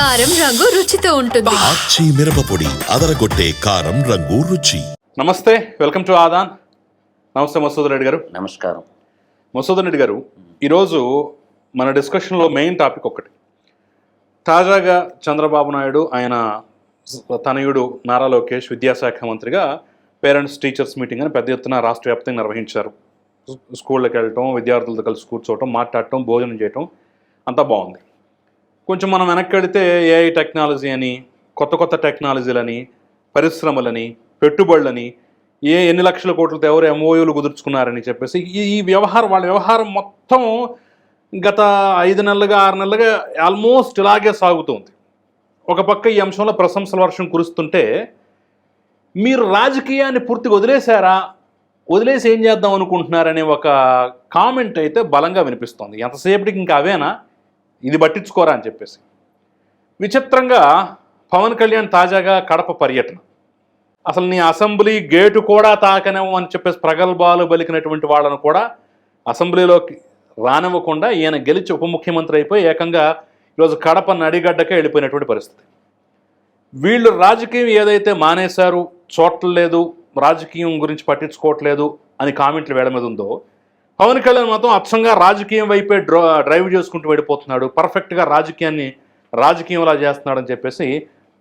కారం రంగు రుచితో ఉంటుంది. ఆచి మిరపపొడి అదరగొట్టే కారం రంగు రుచి. నమస్తే, వెల్కమ్ టు ఆదాన్. నమస్తే మసూదన్ రెడ్డి గారు. నమస్కారం. మసూదన్ రెడ్డి గారు, ఈరోజు మన డిస్కషన్లో మెయిన్ టాపిక్ ఒకటి. తాజాగా చంద్రబాబు నాయుడు ఆయన తనయుడు నారా లోకేష్ విద్యాశాఖ మంత్రిగా పేరెంట్స్ టీచర్స్ మీటింగ్ అని పెద్ద ఎత్తున రాష్ట్ర వ్యాప్తంగా నిర్వహించారు. స్కూళ్ళకి వెళ్ళటం, విద్యార్థులతో కలిసి కూర్చోవటం, మాట్లాడటం, భోజనం చేయటం అంతా బాగుంది. కొంచెం మనం వెనక్కి వెళితే ఏఐ టెక్నాలజీ అని, కొత్త కొత్త టెక్నాలజీలని, పరిశ్రమలని, పెట్టుబడులని, ఎన్ని లక్షల కోట్లతో ఎవరు ఎంఓయూలు కుదుర్చుకున్నారని చెప్పేసి ఈ వాళ్ళ వ్యవహారం మొత్తం గత 5 నెలలుగా 6 నెలలుగా ఆల్మోస్ట్ ఇలాగే సాగుతుంది. ఒక పక్క ఈ అంశంలో ప్రశంసల వర్షం కురుస్తుంటే, మీరు రాజకీయాన్ని పూర్తిగా వదిలేశారా, వదిలేసి ఏం చేద్దాం అనుకుంటున్నారనే ఒక కామెంట్ అయితే బలంగా వినిపిస్తోంది. ఎంతసేపటికి ఇంకా అవేనా, ఇది పట్టించుకోరా అని చెప్పేసి. విచిత్రంగా పవన్ కళ్యాణ్ తాజాగా కడప పర్యటన, అసలు నీ అసెంబ్లీ గేటు కూడా తాకనేమో అని చెప్పేసి ప్రగల్భాలు పలికినటువంటి వాళ్ళను కూడా అసెంబ్లీలోకి రానివ్వకుండా ఈయన గెలిచి ఉప ముఖ్యమంత్రి అయిపోయి ఏకంగా ఈరోజు కడప నడిగడ్డకే వెళ్ళిపోయినటువంటి పరిస్థితి. వీళ్ళు రాజకీయం ఏదైతే మానేశారు, చూడలేదు, రాజకీయం గురించి పట్టించుకోవట్లేదు అని కామెంట్లు వేయడం మీద ఉందో, పవన్ కళ్యాణ్ మాత్రం అచ్చంగా రాజకీయం వైపే డ్రైవ్ చేసుకుంటూ వెళ్ళిపోతున్నాడు, పర్ఫెక్ట్గా రాజకీయంలా చేస్తున్నాడు అని చెప్పేసి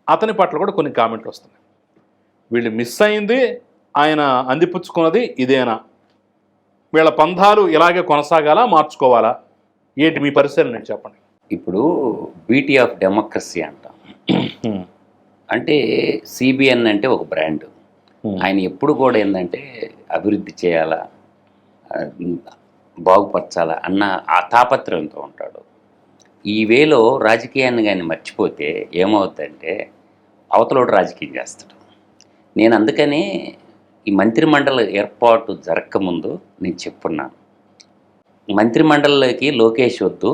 అతని పట్ల కూడా కొన్ని కామెంట్లు వస్తున్నాయి. వీళ్ళు మిస్ అయింది, ఆయన అందిపుచ్చుకున్నది ఇదేనా, వీళ్ళ పంధాలు ఇలాగే కొనసాగాలా, మార్చుకోవాలా, ఏంటి మీ పరిశీలన నేను చెప్పండి. ఇప్పుడు బ్యూటీ ఆఫ్ డెమోక్రసీ అంటాం. అంటే సిబిఎన్ అంటే ఒక బ్రాండ్. ఆయన ఎప్పుడు కూడా ఏంటంటే అభివృద్ధి చేయాలా, బాగుపరచాలా అన్న ఆ తాపత్రయంతో ఉంటాడు. ఈ వేలో రాజకీయాన్ని కానీ మర్చిపోతే ఏమవుతుందంటే అవతలోడు రాజకీయం చేస్తాడు. నేను అందుకనే ఈ మంత్రిమండలి ఏర్పాటు జరగకముందు నేను చెప్పున్నాను, మంత్రిమండలిలోకి లోకేష్ వద్దు,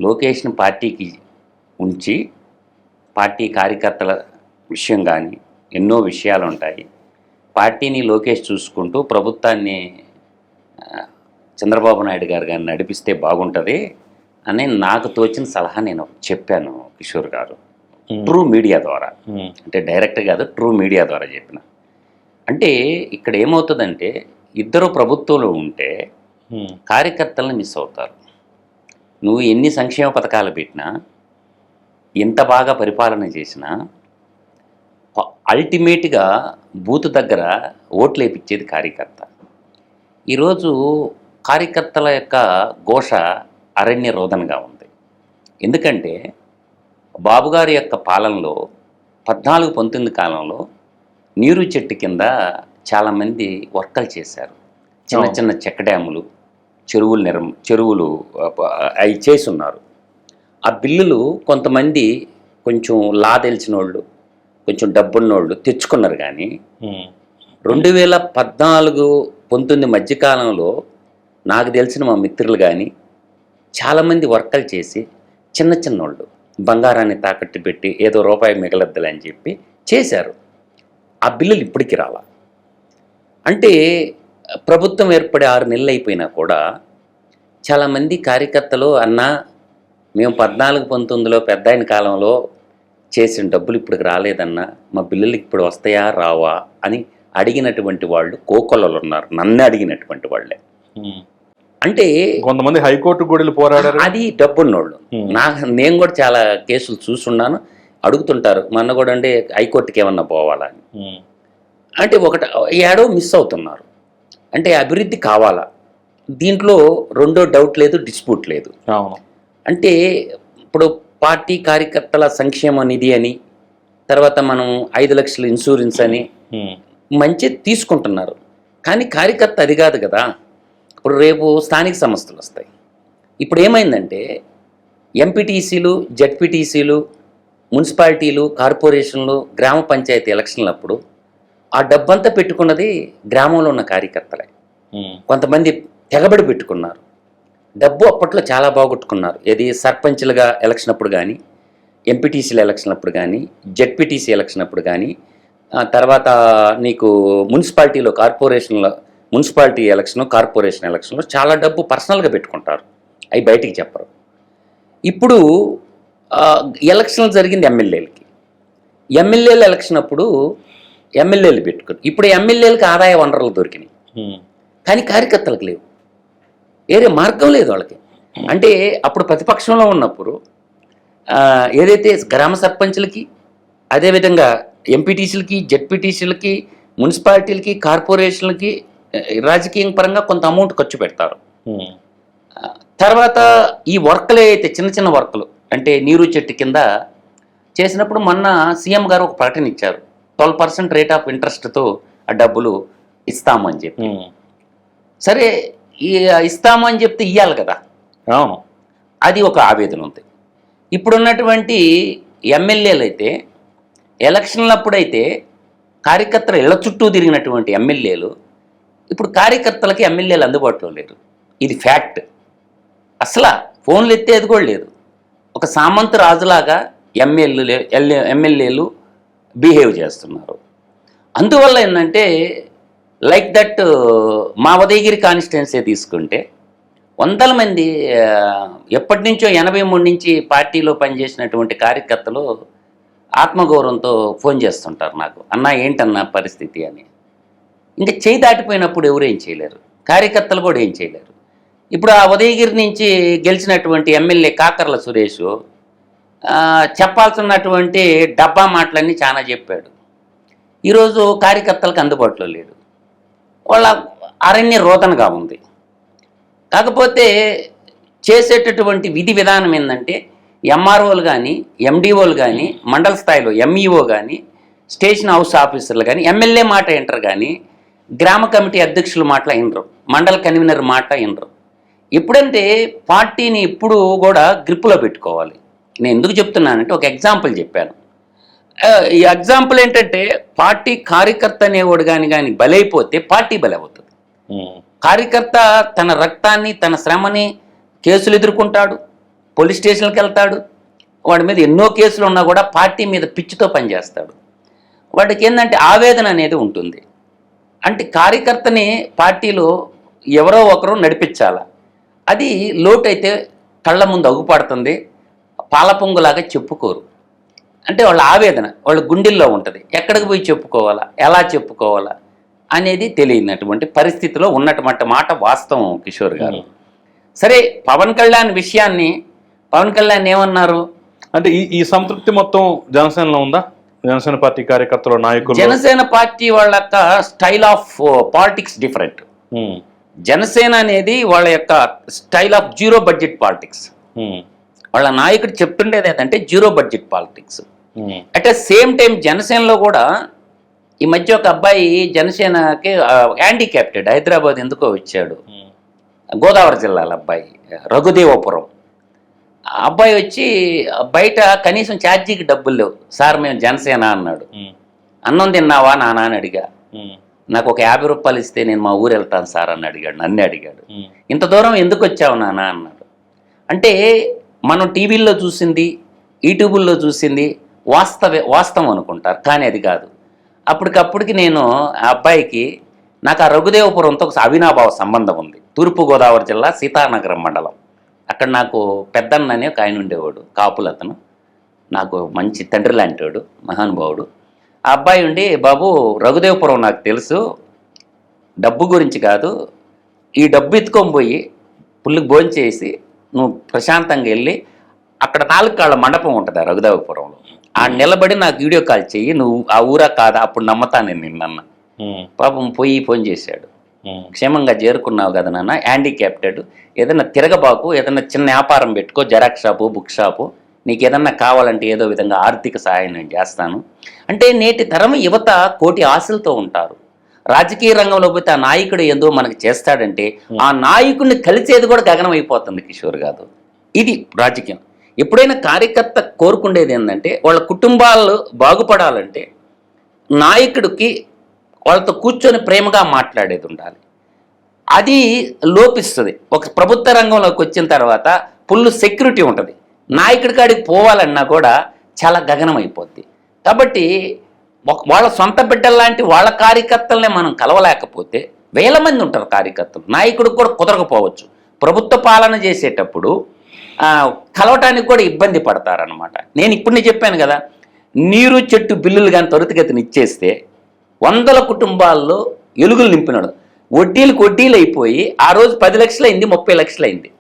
లోకేష్ని పార్టీకి ఉంచి పార్టీ కార్యకర్తల విషయం కానీ ఎన్నో విషయాలు ఉంటాయి, పార్టీని లోకేష్ చూసుకుంటూ ప్రభుత్వాన్ని చంద్రబాబు నాయుడు గారు కానీ నడిపిస్తే బాగుంటుంది అని నాకు తోచిన సలహా నేను చెప్పాను కిషోర్ గారు, ట్రూ మీడియా ద్వారా. అంటే డైరెక్ట్ కాదు, ట్రూ మీడియా ద్వారా చెప్పిన. అంటే ఇక్కడ ఏమవుతుందంటే ఇద్దరు ప్రభుత్వంలో ఉంటే కార్యకర్తలను మిస్ అవుతారు. నువ్వు ఎన్ని సంక్షేమ పథకాలు పెట్టినా, ఎంత బాగా పరిపాలన చేసినా, అల్టిమేట్గా బూత్ దగ్గర ఓట్లు వేయించేది కార్యకర్త. ఈరోజు కార్యకర్తల యొక్క ఘోష అరణ్య రోదనగా ఉంది. ఎందుకంటే బాబుగారి యొక్క పాలనలో 14-19 కాలంలో నీరు చెట్టు కింద చాలామంది వర్కలు చేశారు. చిన్న చిన్న చెక్ డ్యాములు, చెరువులు అవి చేసున్నారు. ఆ బిల్లులు కొంతమంది కొంచెం తెలిసిన వాళ్ళు, కొంచెం డబ్బున్నోళ్ళు తెచ్చుకున్నారు. కానీ 2014-19 మధ్యకాలంలో నాకు తెలిసిన మా మిత్రులు కానీ చాలామంది వర్కలు చేసి చిన్న చిన్నోళ్ళు బంగారాన్ని తాకట్టు పెట్టి ఏదో రూపాయి మిగలద్దులే అని చెప్పి చేశారు. ఆ బిల్లులు ఇప్పటికి రాలా. అంటే ప్రభుత్వం ఏర్పడి 6 నెలలు అయిపోయినా కూడా చాలామంది కార్యకర్తలు అన్నా మేము 14-19లో పెద్ద ఆయన కాలంలో చేసిన డబ్బులు ఇప్పటికి రాలేదన్నా, మా బిల్లులు ఇప్పుడు వస్తాయా రావా అని అడిగినటువంటి వాళ్ళు కోకొల్లలు ఉన్నారు, నన్ను అడిగినటువంటి వాళ్ళే. అంటే కొంతమంది హైకోర్టు కూడా పోరాడారు. అది డబ్బున్నోళ్ళు. నేను కూడా చాలా కేసులు చూసున్నాను, అడుగుతుంటారు మన కూడా అంటే హైకోర్టుకి ఏమన్నా పోవాలా అని. అంటే ఏడో మిస్ అవుతున్నారు. అంటే అభివృద్ధి కావాలా, దీంట్లో రెండో డౌట్ లేదు, డిస్ప్యూట్ లేదు. అంటే ఇప్పుడు పార్టీ కార్యకర్తల సంక్షేమ నిధి అని, తర్వాత మనం 5 లక్షల ఇన్సూరెన్స్ అని మంచి తీసుకుంటున్నారు. కానీ కార్యకర్త అది కాదు కదా. ఇప్పుడు రేపు స్థానిక సంస్థలు వస్తాయి. ఇప్పుడు ఏమైందంటే ఎంపీటీసీలు, జెడ్పీటీసీలు, మున్సిపాలిటీలు, కార్పొరేషన్లు, గ్రామ పంచాయతీ ఎలక్షన్లప్పుడు ఆ డబ్బంతా పెట్టుకున్నది గ్రామంలో ఉన్న కార్యకర్తలే. కొంతమంది తెగబడి పెట్టుకున్నారు డబ్బు. అప్పట్లో చాలా బాగొట్టుకున్నారు. ఏది సర్పంచ్లుగా ఎలక్షన్ అప్పుడు కానీ, ఎంపీటీసీల ఎలక్షన్ అప్పుడు కానీ, జెడ్పీటీసీ ఎలక్షన్ అప్పుడు కానీ, తర్వాత నీకు మున్సిపాలిటీలో మున్సిపాలిటీ ఎలక్షన్, కార్పొరేషన్ ఎలక్షన్లో చాలా డబ్బు పర్సనల్గా పెట్టుకుంటారు, అవి బయటికి చెప్పరు. ఇప్పుడు ఎలక్షన్లు జరిగింది ఎమ్మెల్యేలకి. ఎమ్మెల్యేలు ఎలక్షన్ అప్పుడు ఎమ్మెల్యేలు పెట్టుకుని, ఇప్పుడు ఎమ్మెల్యేలకి ఆదాయ వనరులు దొరికినాయి, కానీ కార్యకర్తలకు లేవు, వేరే మార్గం లేదు వాళ్ళకి. అంటే అప్పుడు ప్రతిపక్షంలో ఉన్నప్పుడు ఏదైతే గ్రామ సర్పంచ్లకి, అదేవిధంగా ఎంపీటీసీలకి, జెడ్పీటీసీలకి, మున్సిపాలిటీలకి, కార్పొరేషన్లకి రాజకీయ పరంగా కొంత అమౌంట్ ఖర్చు పెడతారు. తర్వాత ఈ వర్క్లు అయితే చిన్న చిన్న వర్క్లు అంటే నీరు చెట్టు కింద చేసినప్పుడు మొన్న సీఎం గారు ఒక ప్రకటన ఇచ్చారు, 12% రేట్ ఆఫ్ ఇంట్రెస్ట్తో ఆ డబ్బులు ఇస్తాము అని చెప్పి. సరే, ఈ ఇస్తాము అని చెప్తే ఇవ్వాలి కదా, అది ఒక ఆవేదన ఉంది. ఇప్పుడున్నటువంటి ఎమ్మెల్యేలు అయితే ఎలక్షన్లప్పుడైతే కార్యకర్తలు ఇళ్ల చుట్టూ తిరిగినటువంటి ఎమ్మెల్యేలు ఇప్పుడు కార్యకర్తలకి ఎమ్మెల్యేలు అందుబాటులో లేరు. ఇది ఫ్యాక్ట్. అసలు ఫోన్లు ఎత్తేది కూడా లేదు. ఒక సామంత రాజులాగా ఎమ్మెల్యేలు బిహేవ్ చేస్తున్నారు. అందువల్ల ఏంటంటే లైక్ దట్ మా ఉదయగిరి కాన్స్టిట్యున్సీ తీసుకుంటే వందల మంది ఎప్పటి నుంచో 83 నుంచి పార్టీలో పనిచేసినటువంటి కార్యకర్తలు ఆత్మగౌరవంతో ఫోన్ చేస్తుంటారు నాకు, అన్న ఏంటన్నా పరిస్థితి అని. ఇంకా చేయి దాటిపోయినప్పుడు ఎవరు ఏం చేయలేరు, కార్యకర్తలు కూడా ఏం చేయలేరు. ఇప్పుడు ఆ ఉదయగిరి నుంచి గెలిచినటువంటి ఎమ్మెల్యే కాకర్ల సురేష్ చెప్పాల్సినటువంటి డబ్బా మాటలన్నీ చాలా చెప్పాడు. ఈరోజు కార్యకర్తలకు అందుబాటులో లేడు, వాళ్ళ అరణ్య రోదనగా ఉంది. కాకపోతే చేసేటటువంటి విధి విధానం ఏంటంటే ఎంఆర్ఓలు కానీ, ఎండిఓలు కానీ, మండల స్థాయిలో ఎంఈఓ కానీ, స్టేషన్ హౌస్ ఆఫీసర్లు కానీ ఎమ్మెల్యే మాట వింటారు, కానీ గ్రామ కమిటీ అధ్యక్షుల మాటలు వినరు, మండల కన్వీనర్ మాట వినరు. ఎప్పుడంటే పార్టీని ఎప్పుడు కూడా గ్రిప్పులో పెట్టుకోవాలి. నేను ఎందుకు చెప్తున్నానంటే ఒక ఎగ్జాంపుల్ చెప్పాను. ఈ ఎగ్జాంపుల్ ఏంటంటే పార్టీ కార్యకర్త అనేవాడు కానీ బలైపోతే పార్టీ బలవుతుంది. కార్యకర్త తన రక్తాన్ని, తన శ్రమని, కేసులు ఎదుర్కొంటాడు, పోలీస్ స్టేషన్కి వెళ్తాడు, వాడి మీద ఎన్నో కేసులు ఉన్నా కూడా పార్టీ మీద పిచ్చితో పనిచేస్తాడు. వాడికి ఏంటంటే ఆవేదన అనేది ఉంటుంది. అంటే కార్యకర్తని పార్టీలో ఎవరో ఒకరు నడిపించాల. అది లోటైతే కళ్ళ ముందు అగుపడుతుంది, పాలపొంగులాగా చెప్పుకోరు. అంటే వాళ్ళ ఆవేదన వాళ్ళ గుండెల్లో ఉంటుంది. ఎక్కడికి పోయి చెప్పుకోవాలా, ఎలా చెప్పుకోవాలా అనేది తెలియనటువంటి పరిస్థితిలో ఉన్నటువంటి మాట వాస్తవం కిషోర్ గారు. సరే, పవన్ కళ్యాణ్ విషయాన్ని పవన్ కళ్యాణ్ ఏమన్నారు అంటే ఈ సంతృప్తి మొత్తం జనసేనలో ఉందా? జనసేన పార్టీ కార్యకర్తలు, నాయకులు, జనసేన పార్టీ వాళ్ళ యొక్క style of politics different. Janasena అనేది వాళ్ళ యొక్క style of zero budget politics. వాళ్ళ నాయకుడు చెప్తుండేది ఏంటంటే zero budget politics. At the same time జనసేనలో కూడా ఈ మధ్య ఒక అబ్బాయి జనసేనకి హ్యాండిక్యాప్టెడ్, హైదరాబాద్ ఎందుకో వచ్చాడు, గోదావరి జిల్లాల అబ్బాయి, రఘుదేవపురం అబ్బాయి వచ్చి బయట కనీసం ఛార్జీకి డబ్బులు లేవు సార్, మేము జనసేన అన్నాడు. అన్నం తిన్నావా నాన్న అని అడిగా. నాకు ఒక 50 రూపాయలు ఇస్తే నేను మా ఊరు వెళ్తాను సార్ అని అడిగాడు, నన్ను అడిగాడు. ఇంత దూరం ఎందుకు వచ్చావు నాన్న అన్నాడు. అంటే మనం టీవీల్లో చూసింది, యూట్యూబుల్లో చూసింది వాస్తవం అనుకుంటారు, కానీ అది కాదు. అప్పటికప్పటికి నేను ఆ అబ్బాయికి, నాకు ఆ రఘుదేవపురంతో ఒక అవినాభావ సంబంధం ఉంది. తూర్పుగోదావరి జిల్లా సీతానగరం మండలం. అక్కడ నాకు పెద్దన్న అని ఒక ఆయన ఉండేవాడు, కాపులు అతను, నాకు మంచి తండ్రి లాంటివాడు, మహానుభావుడు. ఆ అబ్బాయి ఉండి, బాబు రఘుదేవపురం నాకు తెలుసు, డబ్బు గురించి కాదు, ఈ డబ్బు ఎత్తుకొని పోయి పుల్లికి భోంచేసి నువ్వు ప్రశాంతంగా వెళ్ళి అక్కడ 4 కాళ్ళ మండపం ఉంటుంది రఘుదేవపురంలో, ఆ నిలబడి నాకు వీడియో కాల్ చెయ్యి, నువ్వు ఆ ఊరా కాదా అప్పుడు నమ్మతాను నేను నిన్న. పాపం పోయి ఫోన్ చేశాడు, క్షేమంగా చేరుకున్నావు కదా నాన్న, హ్యాండిక్యాప్టెడ్, ఏదైనా తిరగబాకు, ఏదైనా చిన్న వ్యాపారం పెట్టుకో, జెరాక్స్ షాపు, బుక్ షాపు, నీకు ఏదన్నా కావాలంటే ఏదో విధంగా ఆర్థిక సహాయం నేను చేస్తాను. అంటే నేటి తరం యువత కోటి ఆశలతో ఉంటారు. రాజకీయ రంగంలో పోతే ఆ నాయకుడు ఏందో మనకు చేస్తాడంటే ఆ నాయకుడిని కలిసేది కూడా గగనం అయిపోతుంది కిషోర్ గారు. ఇది రాజకీయం. ఎప్పుడైనా కార్యకర్త కోరుకునేది ఏంటంటే వాళ్ళ కుటుంబాలు బాగుపడాలంటే నాయకుడికి వాళ్ళతో కూర్చొని ప్రేమగా మాట్లాడేది ఉండాలి. అది లోపిస్తుంది. ఒక ప్రభుత్వ రంగంలోకి వచ్చిన తర్వాత ఫుల్ సెక్యూరిటీ ఉంటుంది, నాయకుడి కాడికి పోవాలన్నా కూడా చాలా గగనం అయిపోద్ది. కాబట్టి వాళ్ళ సొంత బిడ్డల్లాంటి వాళ్ళ కార్యకర్తలనే మనం కలవలేకపోతే వేల మంది ఉంటారు కార్యకర్తలు, నాయకుడికి కూడా కుదరకపోవచ్చు. ప్రభుత్వ పాలన చేసేటప్పుడు కలవటానికి కూడా ఇబ్బంది పడతారనమాట. నేను ఇప్పుడు చెప్పాను కదా, నీరు చెట్టు బిల్లులు కానీ త్వరితగతిని ఇచ్చేస్తే 100 కుటుంబాల్లో ఎలుగులు నింపినాడు. వడ్డీలు అయిపోయి ఆ రోజు 10 లక్షలు అయింది, 30 లక్షలు అయింది.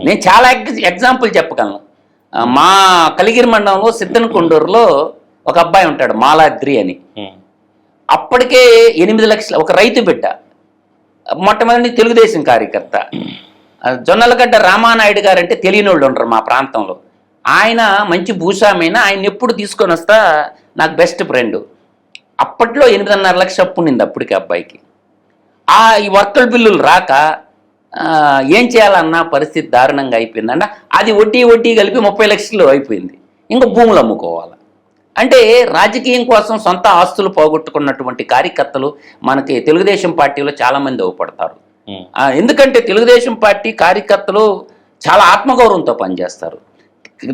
నేను చాలా ఎగ్జాంపుల్ చెప్పగలను. మా కలిగిరి మండలంలో సిద్ధనకొండూరులో ఒక అబ్బాయి ఉంటాడు, మాలాద్రి అని. అప్పటికే 8 లక్షలు, ఒక రైతు బిడ్డ, మొట్టమొదటి తెలుగుదేశం కార్యకర్త. జొన్నలగడ్డ రామానాయుడు గారు అంటే తెలియని వాళ్ళు ఉంటారు మా ప్రాంతంలో. ఆయన మంచి భూస్వామైన, ఆయన ఎప్పుడు తీసుకొని వస్తా నాకు బెస్ట్ ఫ్రెండ్. అప్పట్లో 8.5 లక్షలు అప్పు ఉండింది అప్పటికి అబ్బాయికి. ఈ వర్కల బిల్లులు రాక ఏం చేయాలన్న పరిస్థితి దారుణంగా అయిపోయిందంట. అది వడ్డీ కలిపి 30 లక్షలు అయిపోయింది. ఇంకా భూములు అమ్ముకోవాలి. అంటే రాజకీయం కోసం సొంత ఆస్తులు పోగొట్టుకున్నటువంటి కార్యకర్తలు మనకి తెలుగుదేశం పార్టీలో చాలామంది అవపడతారు. ఎందుకంటే తెలుగుదేశం పార్టీ కార్యకర్తలు చాలా ఆత్మగౌరవంతో పనిచేస్తారు.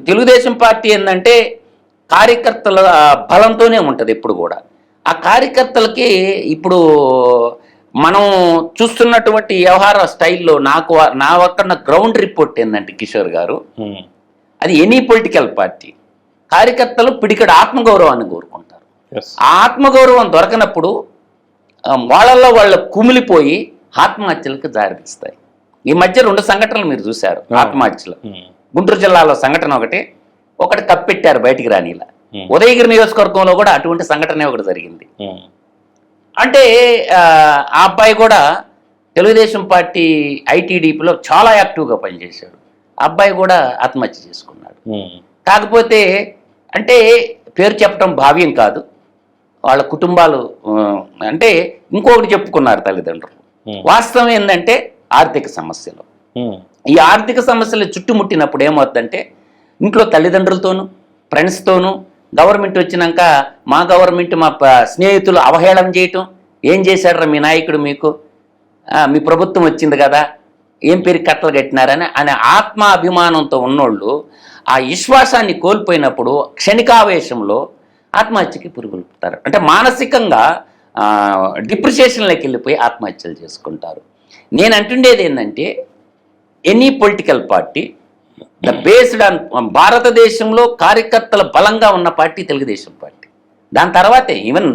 తెలుగుదేశం పార్టీ ఏంటంటే కార్యకర్తల బలంతోనే ఉంటుంది ఎప్పుడు కూడా. ఆ కార్యకర్తలకి ఇప్పుడు మనం చూస్తున్నటువంటి వ్యవహార స్టైల్లో నా ఒక్క గ్రౌండ్ రిపోర్ట్ ఏంటంటే కిషోర్ గారు, అది ఎనీ పొలిటికల్ పార్టీ కార్యకర్తలు పిడికడ ఆత్మగౌరవాన్ని కోరుకుంటారు. ఆ ఆత్మగౌరవం దొరకనప్పుడు వాళ్ళల్లో వాళ్ళు కుమిలిపోయి ఆత్మహత్యలకు దారితీస్తాయి. ఈ మధ్య 2 సంఘటనలు మీరు చూశారు ఆత్మహత్యలు. గుంటూరు జిల్లాలో సంఘటన ఒకటి కప్పెట్టారు బయటికి రానిలా. ఉదయగిరి నియోజకవర్గంలో కూడా అటువంటి సంఘటన ఒకటి జరిగింది. అంటే ఆ అబ్బాయి కూడా తెలుగుదేశం పార్టీ ఐటీడీపీలో చాలా యాక్టివ్గా పనిచేశాడు. ఆ అబ్బాయి కూడా ఆత్మహత్య చేసుకున్నాడు. కాకపోతే అంటే పేరు చెప్పడం భావ్యం కాదు, వాళ్ళ కుటుంబాలు అంటే ఇంకొకటి చెప్పుకున్నారు తల్లిదండ్రులు. వాస్తవం ఏంటంటే ఆర్థిక సమస్యలు. ఈ ఆర్థిక సమస్యలు చుట్టుముట్టినప్పుడు ఏమవుతుందంటే ఇంట్లో తల్లిదండ్రులతోనూ ఫ్రెండ్స్తోనూ గవర్నమెంట్ వచ్చినాక మా గవర్నమెంట్ మా స్నేహితులు అవహేళన చేయటం, ఏం చేశాడరా మీ నాయకుడు, మీ ప్రభుత్వం వచ్చింది కదా, ఏం పేరు కట్టలు కట్టినారని అనే ఆత్మాభిమానంతో ఉన్నోళ్ళు ఆ విశ్వాసాన్ని కోల్పోయినప్పుడు క్షణికావేశంలో ఆత్మహత్యకి పురుగులుపుతారు. అంటే మానసికంగా డిప్రిసియేషన్లోకి వెళ్ళిపోయి ఆత్మహత్యలు చేసుకుంటారు. నేను అంటుండేది ఏంటంటే any political party based on భారతదేశంలో కార్యకర్తల బలంగా ఉన్న పార్టీ తెలుగుదేశం పార్టీ. దాని తర్వాతే ఈవెన్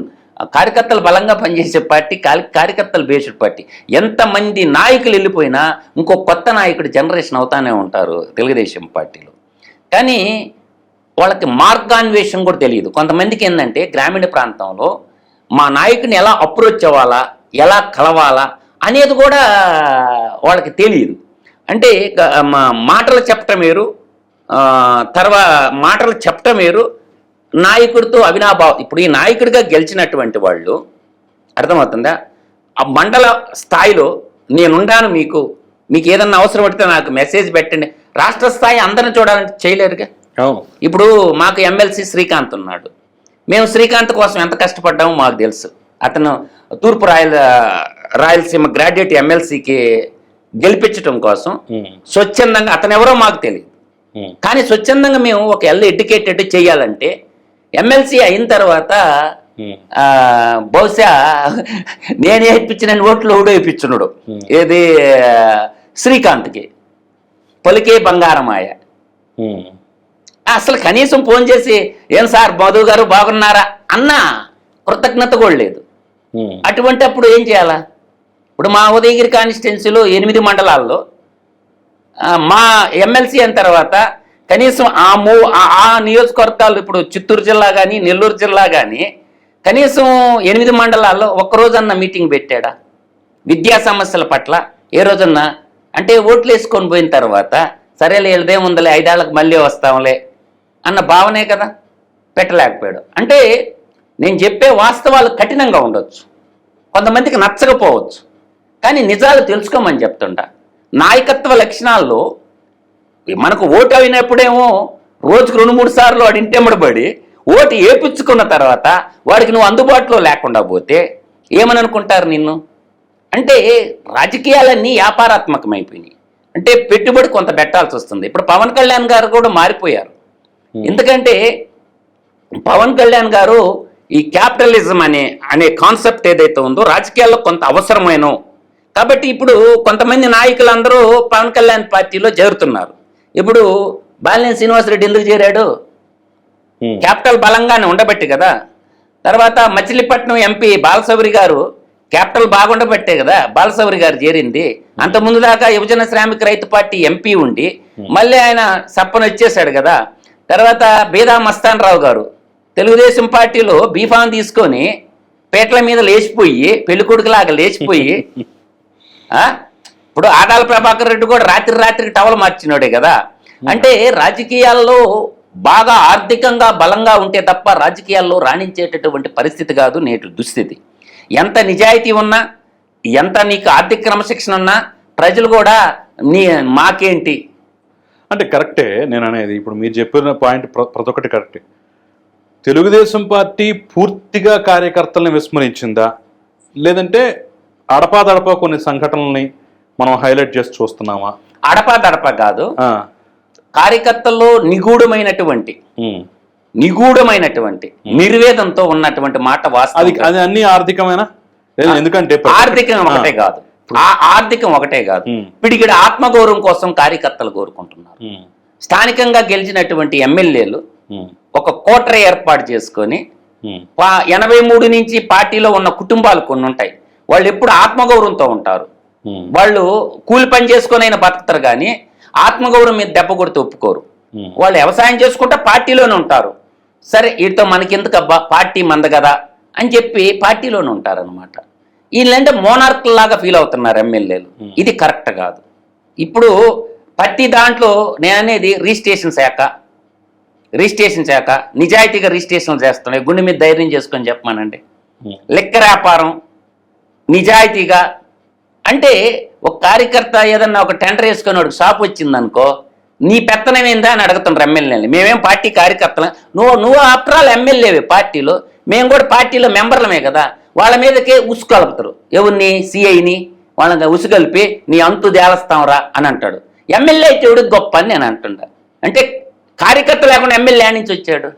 కార్యకర్తలు బలంగా పనిచేసే పార్టీ కార్యకర్తలు బేస్డ్ పార్టీ. ఎంతమంది నాయకులు వెళ్ళిపోయినా ఇంకో కొత్త నాయకుడు జనరేషన్ అవుతానే ఉంటారు తెలుగుదేశం పార్టీలో. కానీ వాళ్ళకి మార్గాన్వేషం కూడా తెలియదు. కొంతమందికి ఏంటంటే గ్రామీణ ప్రాంతంలో మా నాయకుని ఎలా అప్రోచ్ అవ్వాలా, ఎలా కలవాలా అనేది కూడా వాళ్ళకి తెలియదు. అంటే మాటలు చెప్పటం వేరు, మాటలు చెప్పటం వేరు, నాయకుడితో అవినాభావం. ఇప్పుడు ఈ నాయకుడిగా గెలిచినటువంటి వాళ్ళు అర్థమవుతుందా, ఆ మండల స్థాయిలో నేనుండాను, మీకు ఏదన్నా అవసరం పడితే నాకు మెసేజ్ పెట్టండి. రాష్ట్ర స్థాయి అందరిని చూడాలంటే చేయలేరుగా. ఇప్పుడు మాకు ఎమ్మెల్సీ శ్రీకాంత్ ఉన్నాడు. మేము శ్రీకాంత్ కోసం ఎంత కష్టపడ్డామో మాకు తెలుసు. అతను తూర్పు రాయలసీమ గ్రాడ్యుయేట్ ఎమ్మెల్సీకి గెలిపించడం కోసం స్వచ్ఛందంగా, అతను ఎవరో మాకు తెలియదు, కానీ స్వచ్ఛందంగా మేము ఒక ఎడ్యుకేటెడ్ చేయాలంటే ఎమ్మెల్సీ అయిన తర్వాత బహుశా నేనే ఇప్పించిన ఓట్లు ఊడో ఇప్పించున్నాడు. ఏది శ్రీకాంత్కి పలికే బంగారమాయ. అసలు కనీసం ఫోన్ చేసి ఏం సార్ మధు గారు బాగున్నారా అన్న కృతజ్ఞత కూడా లేదు. అటువంటి అప్పుడు ఏం చేయాలా? ఇప్పుడు మా ఉదయగిరి కాన్స్టిట్యున్సీలో 8 మండలాల్లో మా ఎమ్మెల్సీ అయిన తర్వాత కనీసం ఆ నియోజకవర్గాలు, ఇప్పుడు చిత్తూరు జిల్లా కానీ నెల్లూరు జిల్లా కానీ కనీసం 8 మండలాల్లో ఒక్కరోజన్నా మీటింగ్ పెట్టాడా విద్యా సమస్యల పట్ల? ఏ రోజన్నా? అంటే ఓట్లు వేసుకొని పోయిన తర్వాత సరేలే వెళ్దేముందలే 5 ఏళ్ళకి మళ్ళీ వస్తాంలే అన్న భావనే కదా, పెట్టలేకపోయాడు. అంటే నేను చెప్పే వాస్తవాలు కఠినంగా ఉండొచ్చు, కొంతమందికి నచ్చకపోవచ్చు, కానీ నిజాలు తెలుసుకోమని చెప్తుంటా. నాయకత్వ లక్షణాల్లో మనకు ఓటు అయినప్పుడేమో రోజుకు 2-3 సార్లు వాడు ఇంటెమ్మడబడి ఓటు వేయించుకున్న తర్వాత వాడికి నువ్వు అందుబాటులో లేకుండా పోతే ఏమని అనుకుంటారు నిన్ను? అంటే రాజకీయాలన్నీ వ్యాపారాత్మకమైపోయినాయి. అంటే పెట్టుబడి కొంత పెట్టాల్సి వస్తుంది. ఇప్పుడు పవన్ కళ్యాణ్ గారు కూడా మారిపోయారు. ఎందుకంటే పవన్ కళ్యాణ్ గారు ఈ క్యాపిటలిజం అనే కాన్సెప్ట్ ఏదైతే ఉందో రాజకీయాల్లో కొంత అవసరమైన, కాబట్టి ఇప్పుడు కొంతమంది నాయకులందరూ పవన్ కళ్యాణ్ పార్టీలో చేరుతున్నారు. ఇప్పుడు బాలినేని శ్రీనివాసరెడ్డి ఎందుకు చేరాడు? క్యాపిటల్ బలంగానే ఉండబట్టి కదా. తర్వాత మచిలీపట్నం ఎంపీ బాలసౌరి గారు క్యాపిటల్ బాగుండబట్టే కదా బాలసౌరి గారు చేరింది. అంత ముందు దాకా యువజన శ్రామిక రైతు పార్టీ ఎంపీ ఉండి మళ్ళీ ఆయన సప్పన వచ్చేసాడు కదా. తర్వాత బీదా మస్తాన్ రావు గారు తెలుగుదేశం పార్టీలో బీఫామ్ తీసుకొని పేటల మీద లేచిపోయి పెళ్ళికొడుకులాగా లేచిపోయి ఇప్పుడు ఆదాల ప్రభాకర్ రెడ్డి కూడా రాత్రికి టవల్ మార్చినాడే కదా. అంటే రాజకీయాల్లో బాగా ఆర్థికంగా బలంగా ఉంటే తప్ప రాజకీయాల్లో రాణించేటటువంటి పరిస్థితి కాదు నేటి దుస్థితి. ఎంత నిజాయితీ ఉన్నా, ఎంత నీకు ఆర్థిక క్రమశిక్షణ ఉన్నా ప్రజలు కూడా మాకేంటి అంటే కరెక్టే నేను అనేది. ఇప్పుడు మీరు చెప్పిన పాయింట్ ప్రతి ఒక్కటి కరెక్టే. తెలుగుదేశం పార్టీ పూర్తిగా కార్యకర్తలను విస్మరించిందా, లేదంటే అడపాదడపా కొన్ని సంఘటనల్ని మనం హైలైట్ చేసి చూస్తున్నామా? అడపాదడపా కాదు, కార్యకర్తల్లో నిగూఢమైనటువంటి నిర్వేదంతో ఉన్నటువంటి మాట వాస్తవం. అది అన్ని ఆర్థికమైన ఎందుకంటే ఆర్థికం ఒకటే కాదు పిడికిడ ఆత్మగౌరవం కోసం కార్యకర్తలు కోరుకుంటున్నారు. స్థానికంగా గెలిచినటువంటి ఎమ్మెల్యేలు ఒక కోటరీ ఏర్పాటు చేసుకొని 83 నుంచి పార్టీలో ఉన్న కుటుంబాలు కొన్ని ఉంటాయి. వాళ్ళు ఎప్పుడు ఆత్మగౌరవంతో ఉంటారు. వాళ్ళు కూలి పని చేసుకొని అయినా బతుకుతారు కానీ ఆత్మగౌరవం మీద దెబ్బ కొడితే ఒప్పుకోరు. వాళ్ళు వ్యవసాయం చేసుకుంటే పార్టీలోనే ఉంటారు. సరే వీటితో మనకెందుకబ్బా పార్టీ మంద కదా అని చెప్పి పార్టీలోనే ఉంటారనమాట. వీళ్ళంటే మోనార్క్లాగా ఫీల్ అవుతున్నారు ఎమ్మెల్యేలు. ఇది కరెక్ట్ కాదు. ఇప్పుడు ప్రతి దాంట్లో నేను అనేది రిజిస్ట్రేషన్ శాఖ నిజాయితీగా రిజిస్ట్రేషన్లు చేస్తున్నాయి. గుండె మీద ధైర్యం చేసుకొని చెప్పమానండి. లెక్కర వ్యాపారం నిజాయితీగా అంటే ఒక కార్యకర్త ఏదన్నా ఒక టెండర్ వేసుకొని వాడికి షాప్ వచ్చిందనుకో, నీ పెత్తనమేందా అని అడుగుతున్నారు ఎమ్మెల్యేని. మేమేం పార్టీ కార్యకర్తలు, నువ్వు ఆఫ్టర్ ఆల్ ఎమ్మెల్యేవే పార్టీలో, మేము కూడా పార్టీలో మెంబర్లమే కదా. వాళ్ళ మీదకే ఉసుకలుపుతారు. ఎవరిని? సిఐని వాళ్ళని ఉసుగలిపి నీ అంతు దేలస్తాంరా అని అంటాడు. ఎమ్మెల్యే అయితే ఎవడికి గొప్ప అని నేను అంటుండా. అంటే కార్యకర్త లేకుండా ఎమ్మెల్యే నుంచి వచ్చాడు.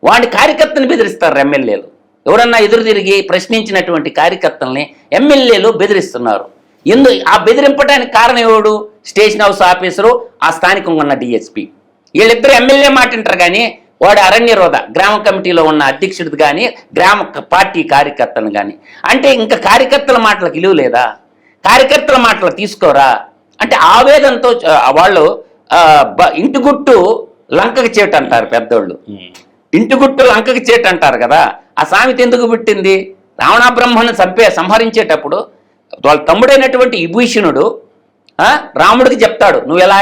వాడి కార్యకర్తని బెదిరిస్తారు ఎమ్మెల్యేలు. ఎవరన్నా ఎదురు తిరిగి ప్రశ్నించినటువంటి కార్యకర్తల్ని ఎమ్మెల్యేలు బెదిరిస్తున్నారు. ఆ బెదిరింపడానికి కారణం ఎవడు? స్టేషన్ హౌస్ ఆఫీసరు, ఆ స్థానికంగా ఉన్న డిఎస్పీ. వీళ్ళిద్దరు ఎమ్మెల్యే మాట వింటారు కానీ వాడు అరణ్యరోధ గ్రామ కమిటీలో ఉన్న అధ్యక్షుడిది కానీ గ్రామ పార్టీ కార్యకర్తలు కానీ. అంటే ఇంకా కార్యకర్తల మాటలకు విలువ లేదా? కార్యకర్తల మాటలు తీసుకోరా అంటే ఆవేదనతో వాళ్ళు ఇంటి గుట్టు లంకకి చేటు అంటారు పెద్దోళ్ళు. ఇంటి గుట్టు లంకకి చేటు అంటారు కదా. ఆ సామెత ఎందుకు పుట్టింది? రావణ బ్రహ్మను సంహరించేటప్పుడు వాళ్ళ తమ్ముడైనటువంటి విభీషణుడు రాముడికి చెప్తాడు, నువ్వు ఎలా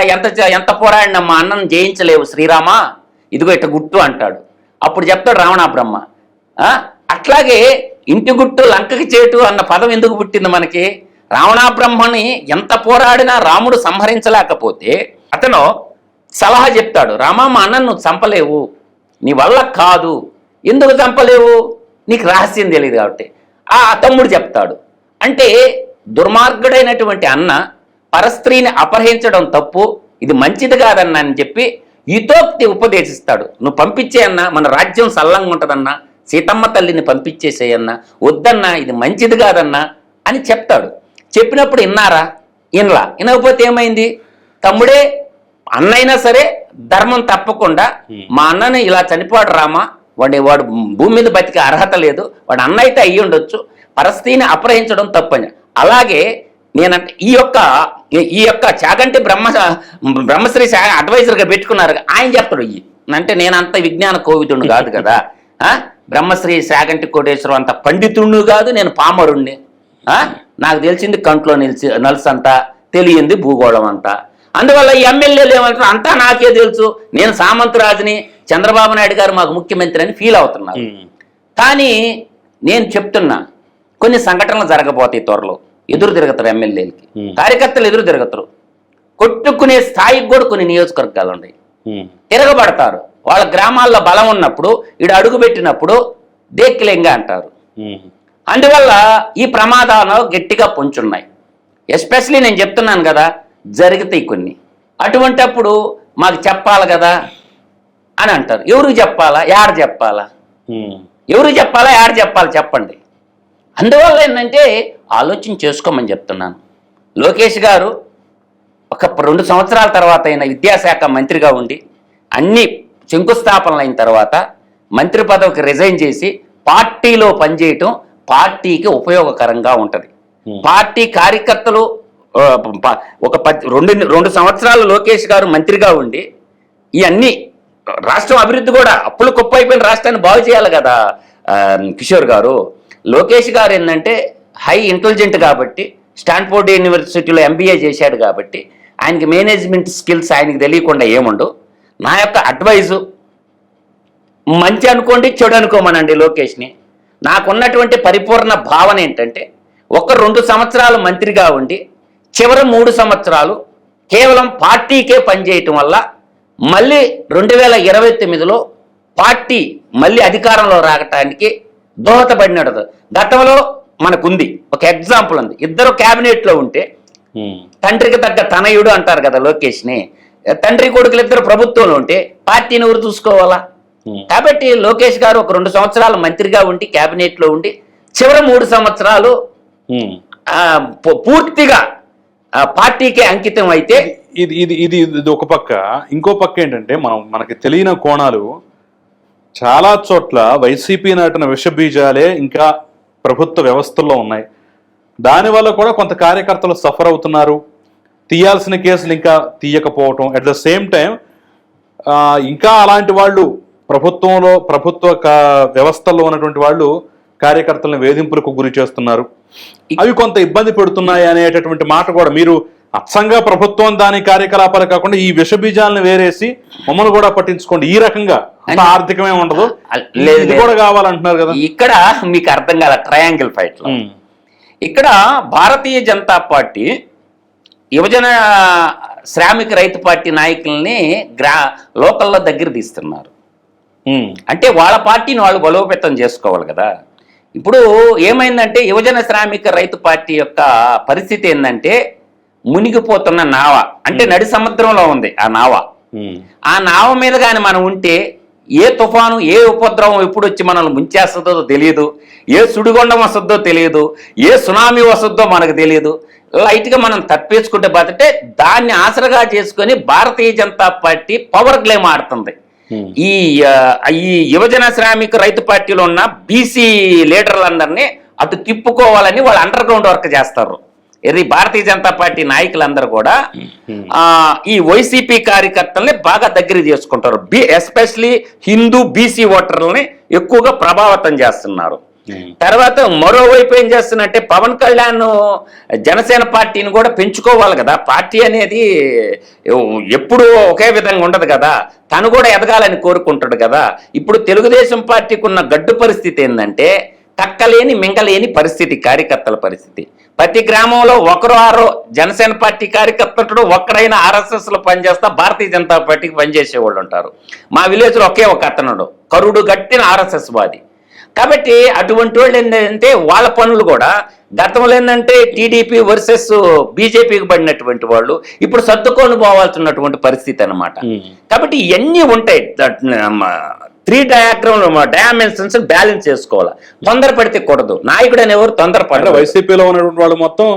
ఎంత పోరాడినా మా అన్నను జయించలేవు శ్రీరామ, ఇదిగో ఇట్ట గుట్టు అంటాడు. అప్పుడు చెప్తాడు రావణ బ్రహ్మ. అట్లాగే ఇంటి గుట్టు లంకకి చేటు అన్న పదం ఎందుకు పుట్టింది మనకి? రావణ బ్రహ్మని ఎంత పోరాడినా రాముడు సంహరించలేకపోతే అతను సలహా చెప్తాడు, రామా మా అన్నను నువ్వు చంపలేవు, నీ వల్ల కాదు. ఎందుకు చంపలేవు? నీకు రహస్యం తెలియదు కాబట్టి. ఆ తమ్ముడు చెప్తాడు. అంటే దుర్మార్గుడైనటువంటి అన్న పరస్త్రీని అపహరించడం తప్పు, ఇది మంచిది కాదన్నా అని చెప్పి హితోక్తి ఉపదేశిస్తాడు. నువ్వు పంపించే అన్నా, మన రాజ్యం సల్లంగా ఉంటుందన్నా, సీతమ్మ తల్లిని పంపించేసేయన్నా, వద్దన్నా ఇది మంచిది కాదన్నా అని చెప్తాడు. చెప్పినప్పుడు విన్నారా? వినకపోతే ఏమైంది? తమ్ముడే అన్నైనా సరే ధర్మం తప్పకుండా మా అన్నని ఇలా చనిపోడు రామా, వాడు భూమి మీద బతికే అర్హత లేదు, వాడు అన్న అయితే అయ్యి ఉండొచ్చు, పరస్త్రీని అపహరించడం తప్పని. అలాగే నేనంటే ఈ యొక్క చాగంటి బ్రహ్మశ్రీ అడ్వైజర్గా పెట్టుకున్నారు. ఆయన చెప్తాడు అంటే నేనంత విజ్ఞాన కోవిదుడు కాదు కదా, బ్రహ్మశ్రీ చాగంటి కోటేశ్వరం అంత పండితుడు కాదు, నేను పామరుణ్ణి. నాకు తెలిసింది కంట్లో నలుసంతా, తెలియంది భూగోళం అంతా. అందువల్ల ఈ ఎమ్మెల్యేలు ఏమంటారు, అంతా నాకే తెలుసు, నేను సామంతరాజుని, చంద్రబాబు నాయుడు గారు మాకు ముఖ్యమంత్రి అని ఫీల్ అవుతున్నారు. కానీ నేను చెప్తున్నా కొన్ని సంఘటనలు జరగబోతాయి త్వరలో. ఎదురు తిరగతారు ఎమ్మెల్యేలకి, కార్యకర్తలు ఎదురు తిరగతారు. కొట్టుకునే స్థాయికి కూడా కొన్ని నియోజకవర్గాలు ఉన్నాయి. తిరగబడతారు. వాళ్ళ గ్రామాల్లో బలం ఉన్నప్పుడు ఈడు అడుగు పెట్టినప్పుడు దేక్కిలేంగా అంటారు. అందువల్ల ఈ ప్రమాదాలు గట్టిగా పొంచున్నాయి. ఎస్పెషలీ నేను చెప్తున్నాను కదా, జరుగుతాయి కొన్ని. అటువంటప్పుడు మాకు చెప్పాలి కదా అని అంటారు. ఎవరికి చెప్పాలా, యాడ చెప్పాలా, ఎవరికి చెప్పాలా, యాడ చెప్పాలి చెప్పండి. అందువల్ల ఏంటంటే ఆలోచన చేసుకోమని చెప్తున్నాను. లోకేష్ గారు ఒక 2 సంవత్సరాల తర్వాత అయిన విద్యాశాఖ మంత్రిగా ఉండి అన్ని శంకుస్థాపనలు అయిన తర్వాత మంత్రి పదవికి రిజైన్ చేసి పార్టీలో పనిచేయటం పార్టీకి ఉపయోగకరంగా ఉంటుంది. పార్టీ కార్యకర్తలు ఒక 2 సంవత్సరాలు లోకేష్ గారు మంత్రిగా ఉండి ఇవన్నీ రాష్ట్రం అభివృద్ధి కూడా అప్పులు కుప్ప అయిపోయిన రాష్ట్రాన్ని బాగు చేయాలి కదా కిషోర్ గారు. లోకేష్ గారు ఏంటంటే హై ఇంటెలిజెంట్ కాబట్టి స్టాన్ఫోర్డ్ యూనివర్సిటీలో ఎంబీఏ చేశాడు కాబట్టి ఆయనకి మేనేజ్మెంట్ స్కిల్స్ ఆయనకి తెలియకుండా ఏముండవు. నా యొక్క అడ్వైజు మంచి అనుకోండి చెడు అనుకోమనండి లోకేష్ని. నాకున్నటువంటి పరిపూర్ణ భావన ఏంటంటే 1-2 సంవత్సరాలు మంత్రిగా ఉండి చివరి 3 సంవత్సరాలు కేవలం పార్టీకే పనిచేయటం వల్ల మళ్ళీ 2029లో పార్టీ మళ్ళీ అధికారంలో రావటానికి దోహదపడినడు. గతంలో మనకుంది ఒక ఎగ్జాంపుల్ ఉంది. ఇద్దరు క్యాబినెట్లో ఉంటే తండ్రికి తగ్గ తనయుడు అంటారు కదా లోకేష్ని. తండ్రి కొడుకులు ఇద్దరు ప్రభుత్వంలో ఉంటే పార్టీని ఎవరు చూసుకోవాలా? కాబట్టి లోకేష్ గారు ఒక 2 సంవత్సరాలు మంత్రిగా ఉండి క్యాబినెట్లో ఉండి చివరి 3 సంవత్సరాలు పూర్తిగా పార్టీకే అంకితం అయితే ఇది ఇది ఇది ఇది ఒక పక్క. ఇంకో పక్క ఏంటంటే మనకి తెలియని కోణాలు చాలా చోట్ల వైసీపీ నాటిన విషబీజాలే ఇంకా ప్రభుత్వ వ్యవస్థల్లో ఉన్నాయి. దానివల్ల కూడా కొంత కార్యకర్తలు సఫర్ అవుతున్నారు. తీయాల్సిన కేసులు ఇంకా తీయకపోవటం, అట్ ద సేమ్ టైం ఇంకా అలాంటి వాళ్ళు ప్రభుత్వ వ్యవస్థల్లో ఉన్నటువంటి వాళ్ళు కార్యకర్తలను వేధింపులకు గురి చేస్తున్నారు. అవి కొంత ఇబ్బంది పెడుతున్నాయి అనేటటువంటి మాట కూడా మీరు అచ్చంగా ప్రభుత్వం దాని కార్యకలాపాలు కాకుండా ఈ విషబీజాలను వేరేసి మమ్మల్ని కూడా పట్టించుకోండి ఈ రకంగా ఆర్థికమే ఉండదు ఇది కూడా కావాలంటున్నారు కదా. ఇక్కడ మీకు అర్థం కాల ట్రయాంగిల్ ఫైట్ లో ఇక్కడ భారతీయ జనతా పార్టీ యువజన శ్రామిక రైతు పార్టీ నాయకుల్ని లోకల్లో దగ్గర తీస్తున్నారు. అంటే వాళ్ళ పార్టీని వాళ్ళు బలోపేతం చేసుకోవాలి కదా. ఇప్పుడు ఏమైందంటే యువజన శ్రామిక రైతు పార్టీ యొక్క పరిస్థితి ఏంటంటే మునిగిపోతున్న నావ, అంటే నడి సముద్రంలో ఉంది ఆ నావ. ఆ నావ మీద కానీ మనం ఉంటే ఏ తుఫాను ఏ ఉపద్రవం ఎప్పుడు వచ్చి మనల్ని ముంచేస్తుందో తెలియదు, ఏ సుడిగొండం వస్తుందో తెలియదు, ఏ సునామీ వస్తుందో మనకు తెలియదు. లైట్గా మనం తప్పేసుకుంటే బతిటే దాన్ని ఆసరగా చేసుకొని Bharatiya Janata party power game ఆడుతుంది. ఈ యువజన శ్రామిక రైతు పార్టీలో ఉన్న బీసీ లీడర్లందరినీ అటు తిప్పుకోవాలని వాళ్ళు అండర్ గ్రౌండ్ వర్క్ చేస్తారు. ఇది భారతీయ జనతా పార్టీ నాయకులందరూ కూడా ఈ వైసీపీ కార్యకర్తల్ని బాగా దగ్గర చేసుకుంటారు. ఎస్పెషలీ హిందూ బీసీ ఓటర్లని ఎక్కువగా ప్రభావితం చేస్తున్నారు. తర్వాత మరోవైపు ఏం చేస్తున్నట్టే పవన్ కళ్యాణ్ జనసేన పార్టీని కూడా పెంచుకోవాలి కదా. పార్టీ అనేది ఎప్పుడు ఒకే విధంగా ఉండదు కదా, తను కూడా ఎదగాలని కోరుకుంటాడు కదా. ఇప్పుడు తెలుగుదేశం పార్టీకి ఉన్న గడ్డు పరిస్థితి ఏంటంటే కక్కలేని మింగలేని పరిస్థితి, కార్యకర్తల పరిస్థితి. ప్రతి గ్రామంలో ఒకరు జనసేన పార్టీ కార్యకర్తలు ఒక్కడైనా RSS లో పనిచేస్తా భారతీయ జనతా పార్టీకి పనిచేసే వాళ్ళు ఉంటారు. మా విలేజ్లో ఒకే ఒక అతనుడు కరుడు గట్టిన RSS వాది. కాబట్టి అటువంటి వాళ్ళు ఏంటంటే వాళ్ళ పనులు కూడా గతంలో ఏంటంటే టీడీపీ వర్సెస్ బీజేపీకి పడినటువంటి వాళ్ళు ఇప్పుడు సర్దుకొని పోవాల్సినటువంటి పరిస్థితి అన్నమాట. కాబట్టి ఇవన్నీ ఉంటాయి. 3 డైమెన్షన్స్ బ్యాలెన్స్ చేసుకోవాలి. తొందరపడితే కూడదు. నాయకుడు అనేవారు తొందరపడరు. వైసీపీలో ఉన్నటువంటి వాళ్ళు మొత్తం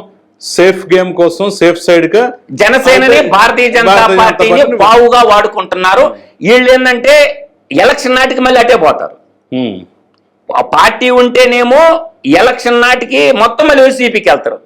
సేఫ్ గేమ్ కోసం సేఫ్ సైడ్ గా జనసేనని భారతీయ జనతా పార్టీని బావుగా వాడుకుంటున్నారు. వీళ్ళు ఏంటంటే ఎలక్షన్ నాటికి మళ్ళీ అటే పోతారు. ఆ పార్టీ ఉంటేనేమో ఎలక్షన్ నాటికి మొత్తం మళ్ళీ వైసీపీకి వెళ్తారు.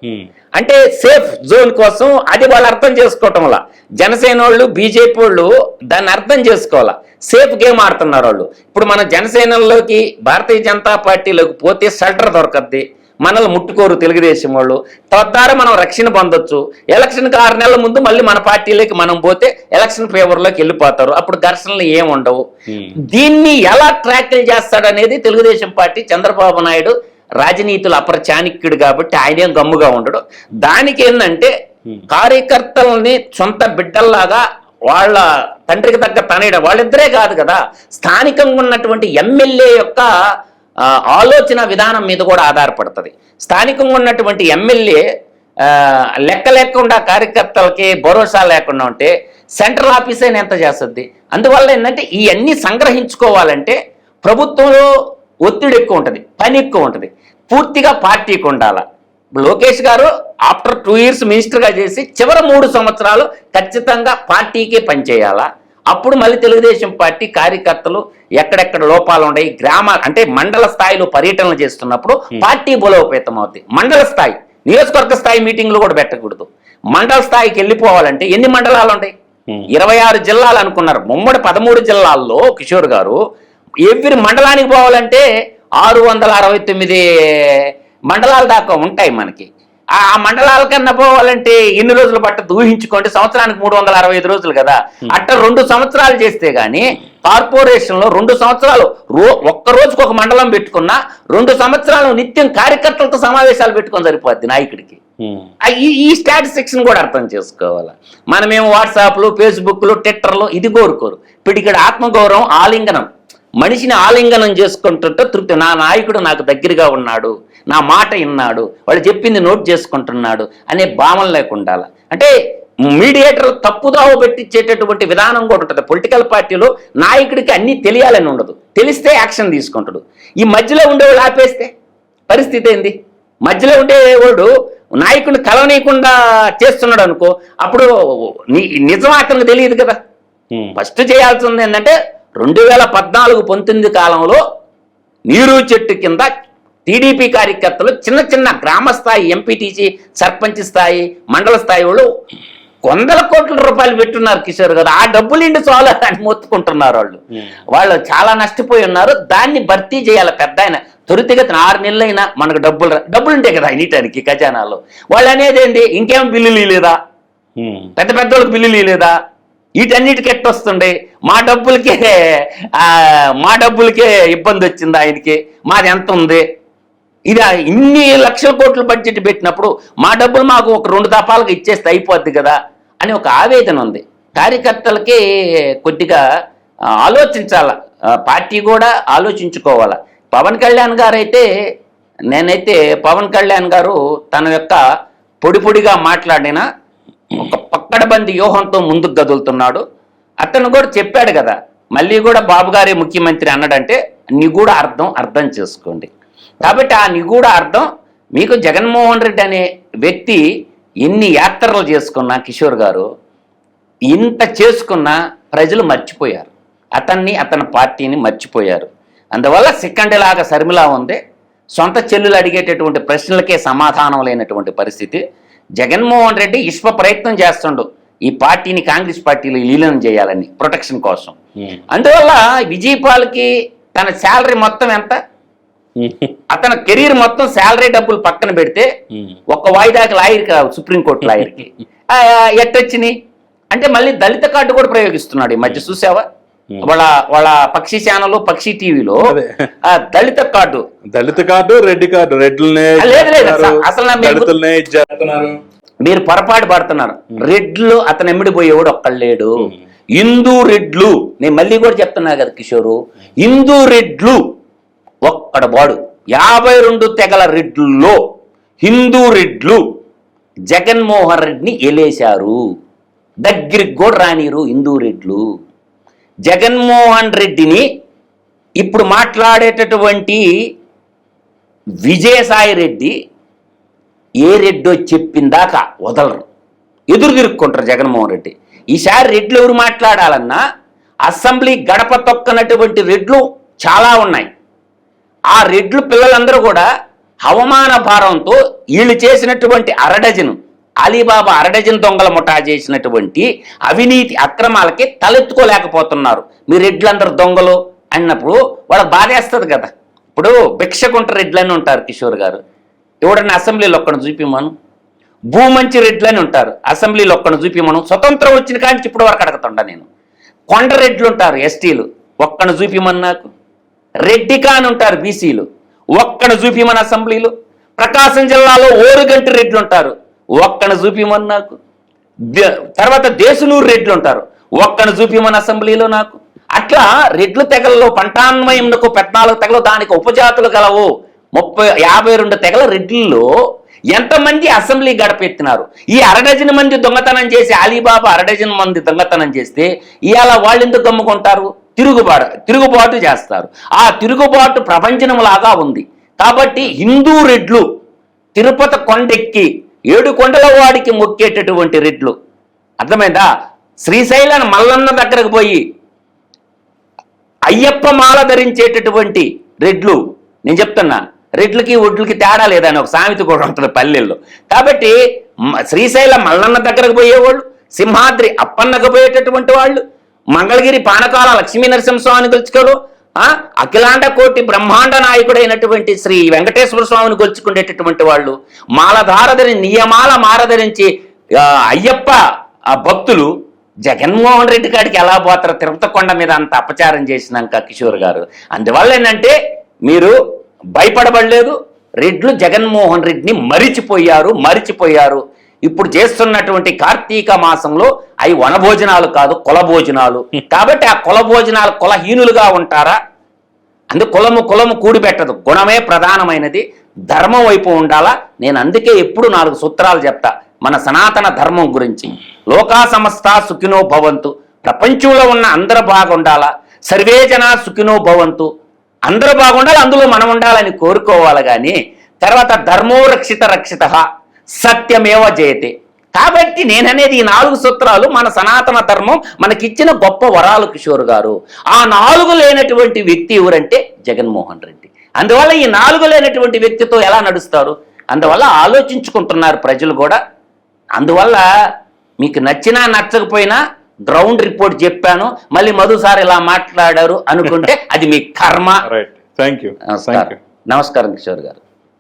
అంటే సేఫ్ జోన్ కోసం అది వాళ్ళు అర్థం చేసుకోవటం వల్ల జనసేన వాళ్ళు బీజేపీ వాళ్ళు దాన్ని అర్థం చేసుకోవాలా. సేఫ్ గేమ్ ఆడుతున్నారు వాళ్ళు. ఇప్పుడు మన జనసేనలోకి భారతీయ జనతా పార్టీలోకి పోతే షెల్టర్ దొరకద్ది, మనల్ని ముట్టుకోరు తెలుగుదేశం వాళ్ళు, తద్వారా మనం రక్షణ పొందొచ్చు. ఎలక్షన్కి 6 నెలల ముందు మళ్ళీ మన పార్టీలోకి మనం పోతే ఎలక్షన్ ఫేవర్లోకి వెళ్ళిపోతారు. అప్పుడు ఘర్షణలు ఏముండవు. దీన్ని ఎలా ట్రాకిల్ చేస్తాడనేది తెలుగుదేశం పార్టీ, చంద్రబాబు నాయుడు రాజనీతులు అపర చాణక్యుడు కాబట్టి ఆయనేం గమ్ముగా ఉండడు. దానికి ఏంటంటే కార్యకర్తలని సొంత బిడ్డల్లాగా వాళ్ళ తండ్రికి తగ్గ తనయుడు వాళ్ళిద్దరే కాదు కదా, స్థానికంగా ఉన్నటువంటి ఎమ్మెల్యే యొక్క ఆలోచన విధానం మీద కూడా ఆధారపడుతుంది. స్థానికంగా ఉన్నటువంటి ఎమ్మెల్యే లెక్క లేకుండా కార్యకర్తలకి భరోసా లేకుండా ఉంటే సెంట్రల్ ఆఫీస్ అయినా ఎంత చేస్తుంది. అందువల్ల ఏంటంటే ఇవన్నీ సంగ్రహించుకోవాలంటే ప్రభుత్వంలో ఒత్తిడి ఎక్కువ ఉంటుంది, పని ఎక్కువ ఉంటుంది. పూర్తిగా పార్టీకి ఉండాలి. లోకేష్ గారు ఆఫ్టర్ 2 years మినిస్టర్గా చేసి చివరి 3 సంవత్సరాలు ఖచ్చితంగా పార్టీకే పనిచేయాలా. అప్పుడు మళ్ళీ తెలుగుదేశం పార్టీ కార్యకర్తలు ఎక్కడెక్కడ లోపాలు ఉన్నాయి, గ్రామాలు అంటే మండల స్థాయిలో పర్యటనలు చేస్తున్నప్పుడు పార్టీ బలోపేతం అవుతుంది. మండల స్థాయి, నియోజకవర్గ స్థాయి మీటింగ్లు కూడా పెట్టకూడదు. మండల స్థాయికి వెళ్ళిపోవాలంటే ఎన్ని మండలాలు ఉంటాయి? 26 జిల్లాలు అనుకున్నారు. ముమ్మడి 13 జిల్లాల్లో కిషోర్ గారు ఎవ్రీ మండలానికి పోవాలంటే 669 మండలాల దాకా ఉంటాయి మనకి. ఆ మండలాల కన్నా పోవాలంటే ఎన్ని రోజులు పట్టదు ఊహించుకోండి. సంవత్సరానికి 365 రోజులు కదా. అట్ట 2 సంవత్సరాలు చేస్తే గానీ కార్పొరేషన్లో 2 సంవత్సరాలు ఒక్క రోజుకు ఒక మండలం పెట్టుకున్నా 2 సంవత్సరాలు నిత్యం కార్యకర్తలతో సమావేశాలు పెట్టుకొని సరిపోద్ది నాయకుడికి. ఈ స్టాటిస్టిక్స్ కూడా అర్థం చేసుకోవాలి. మనమేమో వాట్సాప్లు, ఫేస్బుక్లు, ట్విట్టర్లు ఇది కోరుకోరు. ఇక్కడ ఆత్మగౌరవం, ఆలింగనం, మనిషిని ఆలింగనం చేసుకుంటుంటే తృప్తి. నా నాయకుడు నాకు దగ్గరగా ఉన్నాడు, నా మాట విన్నాడు, వాళ్ళు చెప్పింది నోట్ చేసుకుంటున్నాడు అనే భావన లేకుండా. అంటే మీడియేటర్ తప్పుదావ పెట్టించేటటువంటి విధానం కూడా ఉంటుంది. పొలిటికల్ పార్టీలో నాయకుడికి అన్నీ తెలియాలని ఉండదు, తెలిస్తే యాక్షన్ తీసుకుంటాడు. ఈ మధ్యలో ఉండేవాళ్ళు ఆపేస్తే పరిస్థితి ఏంది? మధ్యలో ఉండేవాడు నాయకుడిని కలవనీయకుండా చేస్తున్నాడు అనుకో, అప్పుడు నిజం అతనికి తెలియదు కదా. ఫస్ట్ చేయాల్సింది ఏంటంటే 2014-19 కాలంలో నీరు చెట్టు కింద టీడీపీ కార్యకర్తలు చిన్న చిన్న గ్రామ స్థాయి, ఎంపీటీసీ, సర్పంచ్ స్థాయి, మండల స్థాయి వాళ్ళు 100 కోట్ల రూపాయలు పెట్టున్నారు కిషోర్ గారు. ఆ డబ్బులు ఇండి చాలా అని మొత్తుకుంటున్నారు. వాళ్ళు చాలా నష్టపోయి ఉన్నారు. దాన్ని భర్తీ చేయాలి. పెద్ద ఆయన త్వరితగతిన 6 నెలలైనా మనకు డబ్బులు ఉంటాయి కదా ఇన్నిటానికి ఖజానాలో. వాళ్ళు అనేది ఏంటి, ఇంకేం బిల్లులు ఇలేదా, పెద్ద పెద్దోళ్ళకి బిల్లులు ఇలేదా, వీటన్నిటికి ఎట్టొస్తుండే, మా డబ్బులకే ఇబ్బంది వచ్చింది ఆయనకి, మాది ఎంత ఉంది, ఇది ఇన్ని లక్షల కోట్ల బడ్జెట్ పెట్టినప్పుడు మా డబ్బులు మాకు ఒక 2 దఫాలుగా ఇచ్చేస్తే అయిపోద్ది కదా అని ఒక ఆవేదన ఉంది. కార్యకర్తలకి కొద్దిగా ఆలోచించాల, పార్టీ కూడా ఆలోచించుకోవాలా. పవన్ కళ్యాణ్ గారు అయితే, నేనైతే పవన్ కళ్యాణ్ గారు తన యొక్క పొడిగా మాట్లాడిన ఒక పక్కడబంది వ్యూహంతో ముందుకు కదులుతున్నాడు. అతను కూడా చెప్పాడు కదా, మళ్ళీ కూడా బాబు గారే ముఖ్యమంత్రి అన్నాడంటే నిగూఢ అర్థం చేసుకోండి. కాబట్టి ఆ నిగూఢ అర్థం మీకు జగన్మోహన్ రెడ్డి అనే వ్యక్తి ఎన్ని యాత్రలు చేసుకున్నా, కిషోర్ గారు ఇంత చేసుకున్నా ప్రజలు మర్చిపోయారు, అతని పార్టీని మర్చిపోయారు. అందువల్ల సిక్కండిలాగా శర్మిలా ఉంది. సొంత చెల్లులు అడిగేటటువంటి ప్రశ్నలకే సమాధానం లేనటువంటి పరిస్థితి. జగన్మోహన్ రెడ్డి విశ్వ ప్రయత్నం చేస్తుండు ఈ పార్టీని కాంగ్రెస్ పార్టీలో విలీనం చేయాలని ప్రొటెక్షన్ కోసం. అందువల్ల విజయపాల్కి తన శాలరీ మొత్తం ఎంత, అతని కెరీర్ మొత్తం శాలరీ డబ్బులు పక్కన పెడితే ఒక్క వాయిదాకి లాయర్కి రావు, సుప్రీంకోర్టు లాయర్కి ఎట్టొచ్చినాయి అంటే మళ్ళీ దళిత కార్డు కూడా ప్రయోగిస్తున్నాడు. ఈ మధ్య చూసావా, వాళ్ళ పక్షి ఛానల్, పక్షి టీవీలో దళిత కార్డు, రెడ్డి కార్డు, అసలు మీరు పొరపాటు పడుతున్నారు. రెడ్లు అతను ఎమ్మిడిపోయేవాడు ఒక్కళ్ళేడు. హిందూ రెడ్లు, నేను మళ్ళీ కూడా చెప్తున్నా కదా కిషోరు, హిందూ రెడ్లు ఒక్కడ బాడు. 52 తెగల రెడ్లలో హిందూ రెడ్లు జగన్మోహన్ రెడ్డిని ఎలేశారు. దగ్గరికి కూడా రానిరు హిందూ రెడ్లు. జగన్మోహన్ రెడ్డిని ఇప్పుడు మాట్లాడేటటువంటి విజయసాయి రెడ్డి ఏ రెడ్డో చెప్పిందాకా వదలరు, ఎదురు తిరుక్కుంటారు జగన్మోహన్ రెడ్డి. ఈసారి రెడ్లు ఎవరు మాట్లాడాలన్నా అసెంబ్లీ గడప తొక్కనటువంటి రెడ్లు చాలా ఉన్నాయి. ఆ రెడ్లు పిల్లలందరూ కూడా అవమాన భారంతో వీళ్ళు చేసినటువంటి అలీబాబా అరడజన్ దొంగల ముఠా చేసినటువంటి అవినీతి అక్రమాలకి తలెత్తుకోలేకపోతున్నారు. మీ రెడ్లందరూ దొంగలు అన్నప్పుడు వాళ్ళకి బాధేస్తుంది కదా. ఇప్పుడు భిక్షకుంట రెడ్లని ఉంటారు కిషోర్ గారు, ఎవడన్నా అసెంబ్లీలో ఒక్కడిని చూపిమను. భూమంచి రెడ్లని ఉంటారు, అసెంబ్లీలో ఒక్కడిని చూపిమను. స్వతంత్రం వచ్చిన కానీ ఇప్పుడు వరకు అడుగుతుంటా నేను. కొండ రెడ్లు ఉంటారు ఎస్టీలు, ఒక్కడిని చూపిమని నాకు. రెడ్డి కాని ఉంటారు బీసీలు, ఒక్కడిని చూపిమని అసెంబ్లీలో. ప్రకాశం జిల్లాలో ఓరుగంటి రెడ్లు ఉంటారు, ఒక్కడిని చూపిమని నాకు. తర్వాత దేశనూరు రెడ్లు ఉంటారు, ఒక్కడిని చూపిమని అసెంబ్లీలో నాకు. అట్లా రెడ్లు తెగలలో 14 తెగలు, దానికి ఉపజాతులు గలవు 52 తెగల రెడ్లలో ఎంతమంది అసెంబ్లీ గడపెత్తినారు. ఈ అరడజన్ మంది దొంగతనం చేసి, అలీబాబా అరడజన్ మంది దొంగతనం చేస్తే ఇవాళ వాళ్ళు ఎందుకు గమ్ముకుంటారు? తిరుగుబాటు చేస్తారు. ఆ తిరుగుబాటు ప్రపంచంలాగా ఉంది. కాబట్టి హిందూ రెడ్లు తిరుపతి కొండెక్కి 7 కొండల వాడికి మొక్కేటటువంటి రెడ్లు, అర్థమైందా? శ్రీశైలం మల్లన్న దగ్గరకు పోయి అయ్యప్ప మాల ధరించేటటువంటి రెడ్లు. నేను చెప్తున్నా, రెడ్లకి ఒడ్లకి తేడా లేదని ఒక సామెత కూడా ఉంటుంది పల్లెల్లో. కాబట్టి శ్రీశైలం మల్లన్న దగ్గరకు పోయేవాళ్ళు, సింహాద్రి అప్పన్నకు పోయేటటువంటి వాళ్ళు, మంగళగిరి పానకాల లక్ష్మీ నరసింహస్వామిని కొలుచుకోరు, అఖిలాండ కోటి బ్రహ్మాండ నాయకుడైనటువంటి శ్రీ వెంకటేశ్వర స్వామిని కొలుచుకునేటటువంటి వాళ్ళు, మాలధారధరి నియమాల మారధరించి అయ్యప్ప భక్తులు జగన్మోహన్ రెడ్డి కాడికి ఎలా పోతారు తిరుపతి కొండ మీద అంత అపచారం చేసినాక కిషోర్ గారు? అందువల్ల ఏంటంటే మీరు భయపడబడలేదు. రెడ్లు జగన్మోహన్ రెడ్డిని మరిచిపోయారు. ఇప్పుడు చేస్తున్నటువంటి కార్తీక మాసంలో అవి వనభోజనాలు కాదు, కుల భోజనాలు. కాబట్టి ఆ కుల భోజనాలు కులహీనులుగా ఉంటారా? అందుకే కులము కూడిపెట్టదు, గుణమే ప్రధానమైనది, ధర్మం వైపు ఉండాలా. నేను అందుకే ఎప్పుడు 4 సూత్రాలు చెప్తా మన సనాతన ధర్మం గురించి. లోకా సమస్త సుఖినో భవంతు, ప్రపంచంలో ఉన్న అందరూ బాగుండాలా. సర్వే జన సుఖినో భవంతు, అందరూ బాగుండాలి, అందులో మనం ఉండాలని కోరుకోవాలి. కానీ తర్వాత ధర్మో రక్షిత సత్యమేవ జయతే. కాబట్టి నేననేది ఈ 4 సూత్రాలు మన సనాతన ధర్మం మనకిచ్చిన గొప్ప వరాలు కిషోర్ గారు. ఆ 4 లేనటువంటి వ్యక్తి ఎవరంటే జగన్మోహన్ రెడ్డి. అందువల్ల ఈ 4 లేనటువంటి వ్యక్తితో ఎలా నడుస్తారు? అందువల్ల ఆలోచించుకుంటున్నారు ప్రజలు కూడా. అందువల్ల మీకు నచ్చినా నచ్చకపోయినా గ్రౌండ్ రిపోర్ట్ చెప్పాను, మళ్ళీ మధుసారి ఇలా మాట్లాడారు అనుకుంటే అది మీ కర్మ. Right, thank you. నమస్కారం కిషోర్ గారు.